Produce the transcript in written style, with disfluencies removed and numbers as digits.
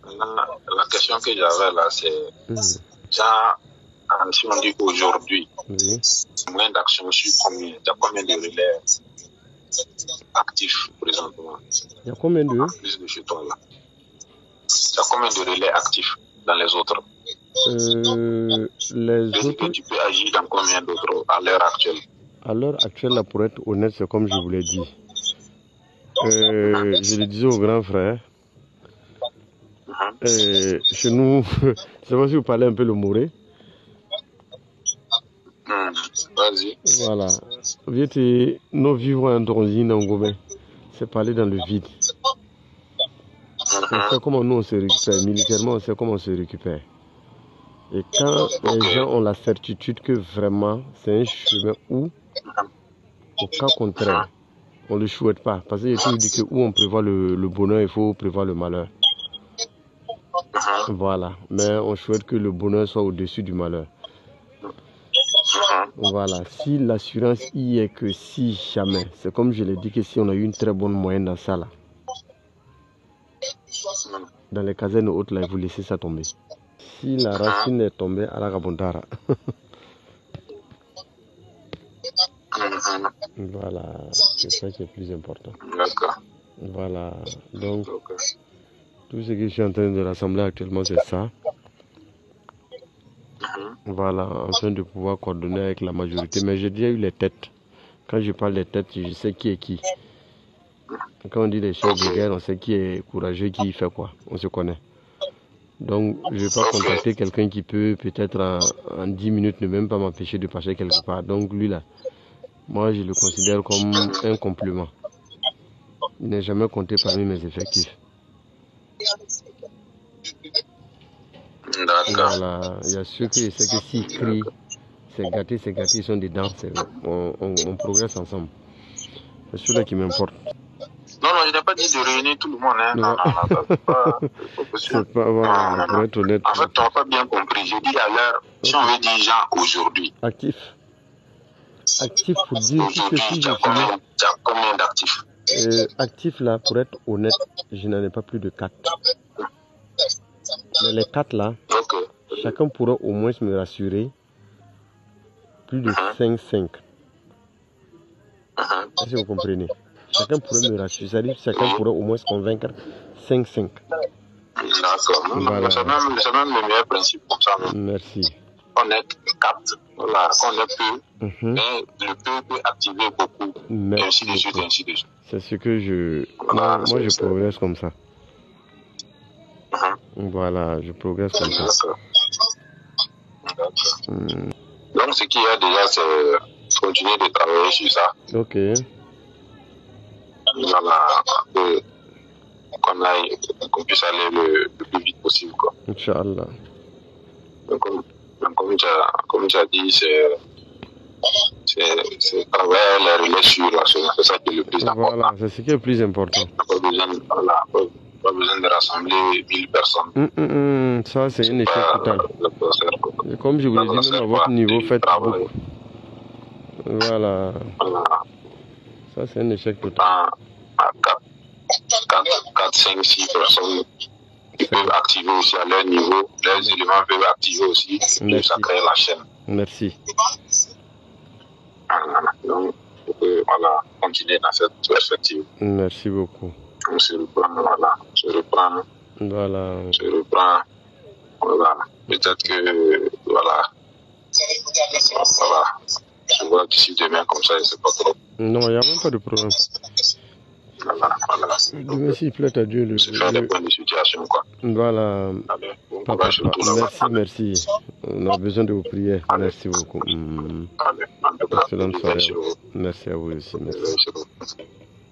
La question que j'avais là, c'est déjà, si on dit aujourd'hui, Oui. le moyen d'action sur combien? Il y a combien de relais actifs présentement? Il y a combien de? En plus de chez toi là. Il y a combien de relais actifs dans les autres? Les Est-ce que autres, tu peux agir dans combien d'autres à l'heure actuelle? à l'heure actuelle, là, pour être honnête, c'est comme je vous l'ai dit. Je le disais au grand frère. Chez nous, je ne sais pas si vous parlez un peu le Moré. Vas-y. Voilà. Nos vivres en Donzine, en Gobin, c'est parler dans le vide. On sait comment nous on se récupère. Militairement, on sait comment on se récupère. Et quand les gens ont la certitude que vraiment c'est un chemin où, au cas contraire, on ne le souhaite pas. Parce qu'il y a toujours dit que où on prévoit le bonheur, il faut prévoir le malheur. Voilà. Mais on souhaite que le bonheur soit au-dessus du malheur. Voilà. Si l'assurance y est que si jamais, c'est comme je l'ai dit que si on a eu une très bonne moyenne dans ça là, dans les casernes hautes là, vous laissez ça tomber. Si la racine est tombée à la Rabondara. Voilà, c'est ça qui est plus important. D'accord. Voilà, donc tout ce que je suis en train de rassembler actuellement, c'est ça. Voilà, afin de pouvoir coordonner avec la majorité. Mais j'ai déjà eu les têtes. Quand je parle des têtes, je sais qui est qui. Quand on dit les chefs de guerre, on sait qui est courageux, qui fait quoi. On se connaît. Donc, je ne vais pas contacter quelqu'un qui peut, peut-être en 10 minutes, ne même pas m'empêcher de passer quelque part. Donc, lui là, moi, je le considère comme un complément. Il n'est jamais compté parmi mes effectifs. Voilà, il y a ceux qui savent que s'ils crient, c'est gâté, ils sont dedans, on progresse ensemble. C'est ceux-là qui m'importent. Non, je n'ai pas dit de réunir tout le monde. Hein. Non, c'est pas possible. C'est pas, voilà, pour être honnête. En fait, tu n'as pas bien compris. J'ai dit à l'heure, si on veut dire gens aujourd'hui. Actif. Actif pour dire aujourd'hui, tu as combien d'actifs? Actif là, pour être honnête, je n'en ai pas plus de 4. Mais les 4 là, chacun pourra au moins me rassurer plus de 5-5. Est-ce que vous comprenez? Chacun pourrait me rassurer, c'est-à-dire chacun pourrait au moins se convaincre 5-5. D'accord, voilà. C'est même le meilleur principe comme ça. Merci. On est 4, voilà, on est peu, mais le peu peut activer beaucoup, et ainsi de suite, ainsi de suite. C'est ce que je... Voilà, moi, je progresse comme ça. Voilà, je progresse comme ça. Donc, ce qu'il y a déjà, c'est continuer de travailler sur ça. Ok. Voilà, qu'on puisse aller le plus vite possible, quoi. Inch'Allah. Donc, comme tu as dit, c'est travailler les relais sur la chose. C'est ça qui est le plus important. Voilà, c'est ce qui est le plus important. Pas besoin de rassembler 1000 personnes. Ça, c'est un échec total. Et comme je vous l'ai dit, même à votre niveau, faites beaucoup. Voilà. Ça, c'est un échec total. À 4, 5, 6 personnes qui peuvent activer aussi à leur niveau. Leurs éléments peuvent activer aussi. Et ça crée la chaîne. Merci. Donc, voilà, continuer dans cette perspective. Merci beaucoup. On se reprend, voilà. Voilà. Peut-être que, voilà. Je vois d'ici demain comme ça, c'est pas trop. Non, il n'y a même pas de problème. Voilà. Demain, s'il plaît à Dieu, c'est faire des bonnes situations, quoi. Voilà. Allez, bon courage tout là-bas. Merci. On a besoin de vos prières. Merci beaucoup. Allez, Excellente soirée. Merci à vous aussi. Merci.